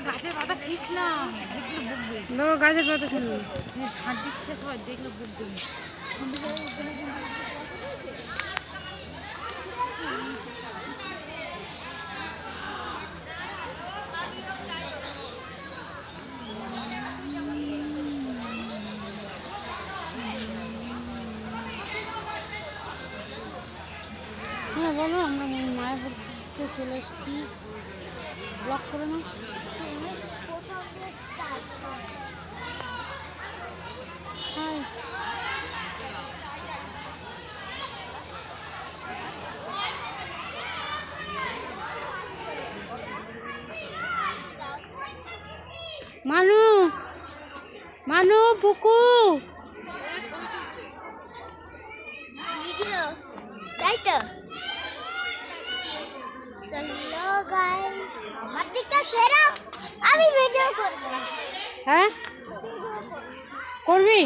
গাছের পাতা ছিস না, দেখলে বুকবে। গাছের পাতা ছিল ঝাঁট দিচ্ছে সবাই, দেখলে বুকবে। হ্যাঁ বলো, আমরা মায়ের বাড়িতে চলে এসেছি। ব্লগ করে না মানু মানু পুকু তাই তো। হ্যালো গাইস, আমার দিকটা ফেরাও, আমি ভিডিও করব। হ্যাঁ করবি।